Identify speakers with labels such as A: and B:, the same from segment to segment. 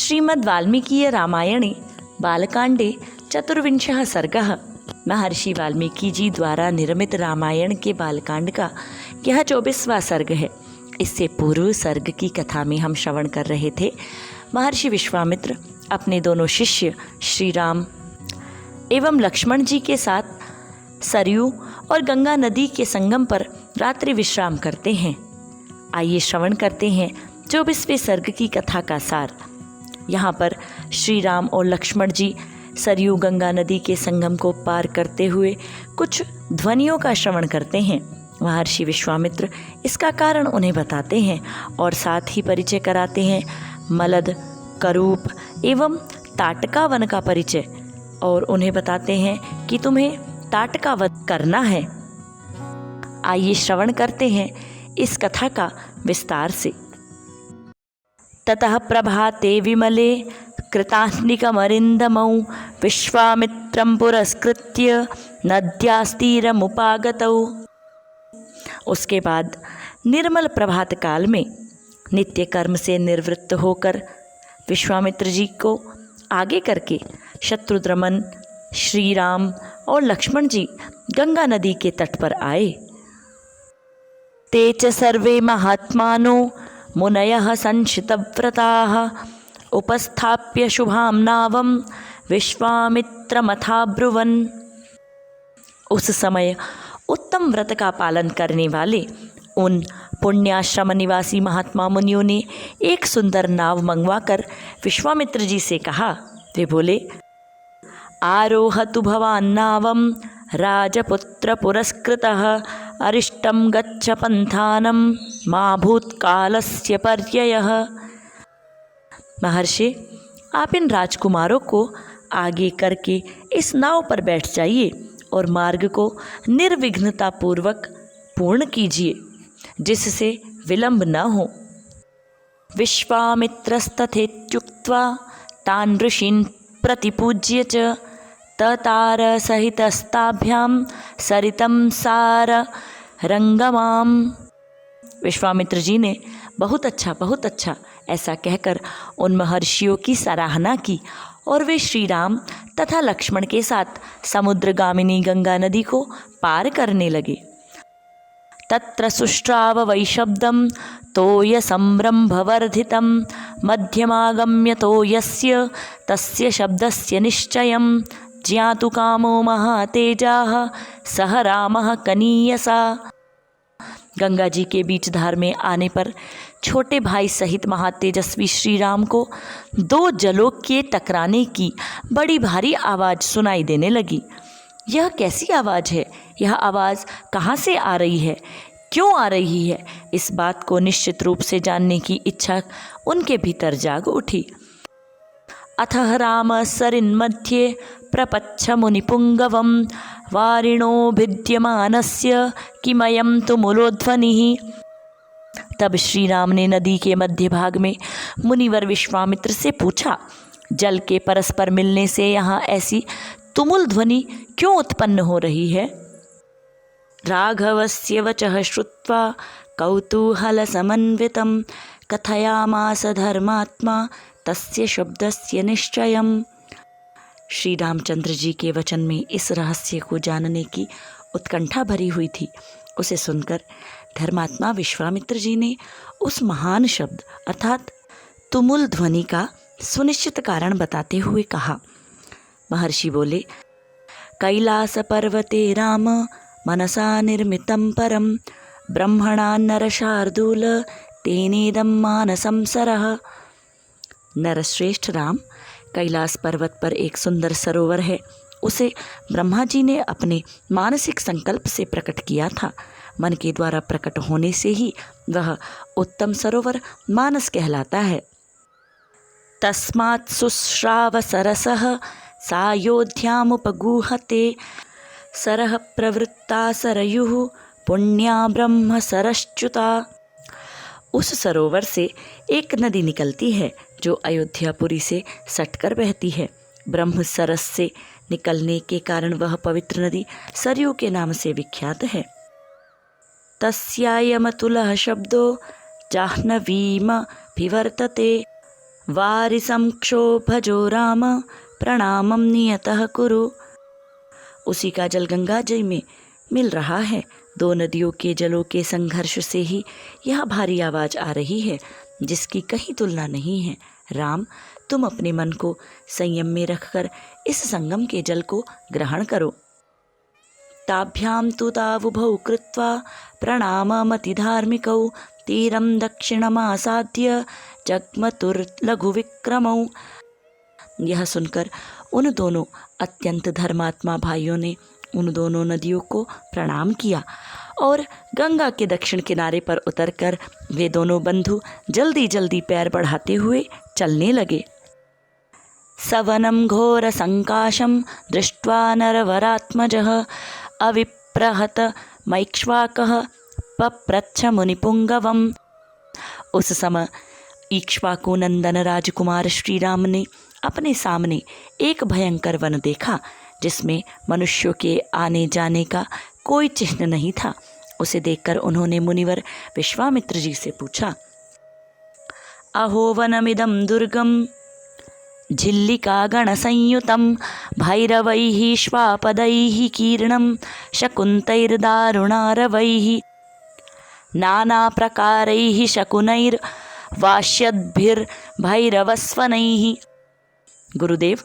A: श्रीमद् वाल्मीकीय रामायणे बालकांडे चतुर्विंशः सर्गः। महर्षि वाल्मीकि जी द्वारा निर्मित रामायण के बालकांड का यह 24वां सर्ग है। इससे पूर्व सर्ग की कथा में हम श्रवण कर रहे थे, महर्षि विश्वामित्र अपने दोनों शिष्य श्री राम एवं लक्ष्मण जी के साथ सरयू और गंगा नदी के संगम पर रात्रि विश्राम करते हैं। आइए श्रवण करते हैं 24वें सर्ग की कथा का सार। यहाँ पर श्री राम और लक्ष्मण जी सरयू गंगा नदी के संगम को पार करते हुए कुछ ध्वनियों का श्रवण करते हैं। महर्षि विश्वामित्र इसका कारण उन्हें बताते हैं और साथ ही परिचय कराते हैं मलद, करूप एवं ताटका वन का परिचय, और उन्हें बताते हैं कि तुम्हें ताटका वध करना है। आइए श्रवण करते हैं इस कथा का विस्तार से। ततः प्रभाते विमले कृताह्निकमरिन्दमौ विश्वामित्रं पुरस्कृत्य नद्यास्तीरमुपागतौ। उसके बाद निर्मल प्रभात काल में नित्य कर्म से निवृत्त होकर विश्वामित्र जी को आगे करके शत्रुद्रमन, श्री राम और लक्ष्मण जी गंगा नदी के तट पर आए। ते च सर्वे महात्मानो मुनयः संशितव्रताः उपस्थाप्य शुभां नावं विश्वामित्रमथाब्रुवन्। उस समय उत्तम व्रत का पालन करने वाले उन पुण्याश्रम निवासी महात्मा मुनियों ने एक सुंदर नाव मंगवाकर विश्वामित्र जी से कहा। वे बोले, आरोहतु भवान् नावं राजपुत्र पुरस्कृतः अरिष्टं गच्छ पंथानं मा भूतकालस्य पर्ययः। महर्षि, आप इन राजकुमारों को आगे करके इस नाव पर बैठ जाइए और मार्ग को निर्विघ्नता पूर्वक पूर्ण कीजिए, जिससे विलंब न हो। विश्वामित्रस्तथेत्युक्त्वा तान् ऋषीन् प्रतिपूज्य च ततार सहितस्ताभ्यां सरितं सार रंगमाम। विश्वामित्र जी ने बहुत अच्छा ऐसा कहकर उन महर्षियों की सराहना की और वे श्री राम तथा लक्ष्मण के साथ समुद्रगामिनी गंगा नदी को पार करने लगे। तत्र सुश्राव वैशब्दं तोय संरंभवर्धितं मध्यमागम्य तोयस्य तस्य शब्दस्य निश्चयं ज्ञातु कामो महातेजाः सह रामः कनीयसा। गंगा जी के बीच धार में आने पर छोटे भाई सहित महातेजस्वी श्री राम को दो जलों के टकराने की बड़ी भारी आवाज़ सुनाई देने लगी। यह कैसी आवाज़ है? यह आवाज़ कहाँ से आ रही है? क्यों आ रही है? इस बात को निश्चित रूप से जानने की इच्छा उनके भीतर जाग उठी। अथः राम सरिन्मध्ये प्रपच्छ मुनिपुंगवं वारिणो भिद्यमानस्य किमयं तुमुलोध्वनिः। तब श्री राम ने नदी के मध्य भाग में मुनिवर विश्वामित्र से पूछा, जल के परस्पर मिलने से यहाँ ऐसी तुमुल ध्वनि क्यों उत्पन्न हो रही है? राघवस्य वचः श्रुत्वा कौतूहलसमन्वितं कथयामास धर्मात्मा तस्य शब्दस्य निश्चयम्। श्री रामचंद्र जी के वचन में इस रहस्य को जानने की उत्कंठा भरी हुई थी। उसे सुनकर धर्मात्मा विश्वामित्र जी ने उस महान शब्द अर्थात तुमुल ध्वनि का सुनिश्चित कारण बताते हुए कहा। महर्षि बोले, कैलास पर्वते राम मनसा निर्मितं परम ब्रह्मणा नरशार्दूल तेनेदं मानसं सरः। नरश्रेष्ठ राम, कैलास पर्वत पर एक सुंदर सरोवर है। उसे ब्रह्मा जी ने अपने मानसिक संकल्प से प्रकट किया था। मन के द्वारा प्रकट होने से ही वह उत्तम सरोवर मानस कहलाता है। तस्मात् शुश्राव सरसः सायोध्यामुपगूहते सरः प्रवृत्ता सरयुः पुण्या ब्रह्म सरश्च्युता। उस सरोवर से एक नदी निकलती है जो अयोध्यापुरी से सटकर बहती है। ब्रह्म सरस से निकलने के कारण वह पवित्र नदी सरयू के नाम से विख्यात है। तस्यायमतुलः शब्दो जाह्नवीम विवर्तते वारिसं क्षोभजो राम प्रणामं नियतः कुरु। उसी का जल गंगा जी में मिल रहा है। दो नदियों के जलों के संघर्ष से ही यह भारी आवाज आ रही है, जिसकी कहीं तुलना नहीं है। राम, तुम अपने मन को संयम में रखकर इस संगम के जल को ग्रहण करो। ताभ्यां तु तावुभौ कृत्वा प्रणाममतिधार्मिकौ तीरं दक्षिणमासाद्य जग्मतुर्लघुविक्रमौ। यह सुनकर उन दोनों अत्यंत धर्मात्मा भाइयों ने उन दोनों नदियों को प्रणाम किया और गंगा के दक्षिण किनारे पर उतरकर वे दोनों बंधु जल्दी जल्दी पैर बढ़ाते हुए चलने लगे। सवनं घोर संकाशं दृष्ट्वा नरवरात्मजः अविप्रहत मैक्ष्वाकः पप्रच्छ मुनिपुंगवम्। उस समय इक्ष्वाकु नंदन राजकुमार श्री राम ने अपने सामने एक भयंकर वन देखा, जिसमें मनुष्यों के आने जाने का कोई चिन्ह नहीं था। उसे देखकर उन्होंने मुनिवर विश्वामित्र जी से पूछा, अहो वनमिदं दुर्गम झिल्लिका गण संयुतं भैरवैः श्वापदैः कीर्णं शकुन्तैर्दारुणारवैः नाना प्रकारैः शकुनैर्वाश्यद्भिर्भैरवस्वनैः। गुरुदेव,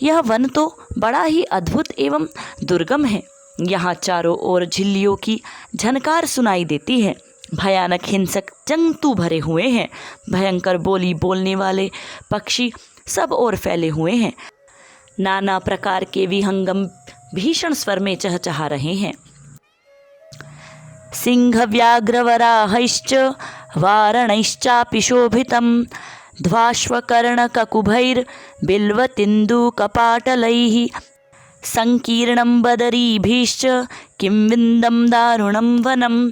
A: यह वन तो बड़ा ही अद्भुत एवं दुर्गम है। यहाँ चारों ओर झिल्लियों की झनकार सुनाई देती है। भयानक हिंसक जंतु भरे हुए हैं। भयंकर बोली बोलने वाले पक्षी सब ओर फैले हुए हैं। नाना प्रकार के विहंगम भीषण स्वर में चहचहा रहे हैं। सिंह व्याघ्रवराहैश्च वारणैश्चापि शोभितं ध्वाश्वकर्णककुभैर्बिल्वतिन्दुकपाटलैः संकीर्णं बदरीभिश्च किं विन्दं दारुणं वनम्।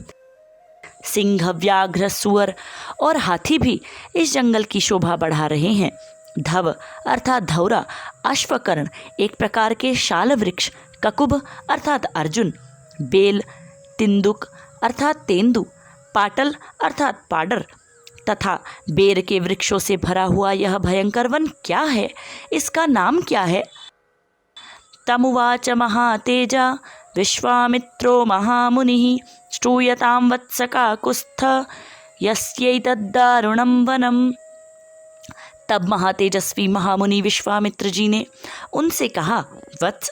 A: सिंह, व्याघ्र, सुअर और हाथी भी इस जंगल की शोभा बढ़ा रहे हैं। धव अर्थात धौरा, अश्वकर्ण एक प्रकार के शाल वृक्ष, ककुभ अर्थात अर्जुन, बेल, तिंदुक अर्थात तेंदु, पाटल अर्थात पाडर तथा बेर के वृक्षों से भरा हुआ यह भयंकर वन क्या है? इसका नाम क्या है? तमुवाच महातेजा विश्वामित्रो महामुनिः श्रूयतां वत्सकाकुस्थ यस्यैतद्दारुणं वनम्। तब महातेजस्वी महामुनि विश्वामित्र जी ने उनसे कहा, वत्स,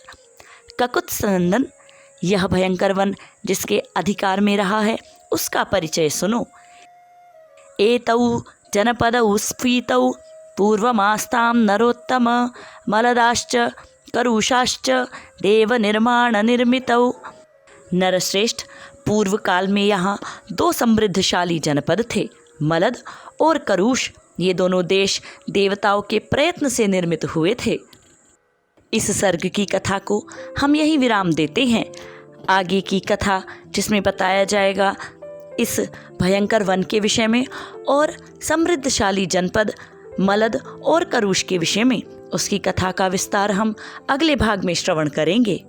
A: ककुत्सनंदन, यह भयंकर वन जिसके अधिकार में रहा है उसका परिचय सुनो। एतौ जनपदौ स्फीतौ पूर्वमास्तां नरोत्तम मलदाश्च करुषाश्च देव निर्माण निर्मितौ। नरश्रेष्ठ, पूर्व काल में यहाँ दो समृद्धशाली जनपद थे, मलद और करुष। ये दोनों देश देवताओं के प्रयत्न से निर्मित हुए थे। इस सर्ग की कथा को हम यही विराम देते हैं। आगे की कथा जिसमें बताया जाएगा इस भयंकर वन के विषय में और समृद्धशाली जनपद मलद और करुष के विषय में, उसकी कथा का विस्तार हम अगले भाग में श्रवण करेंगे।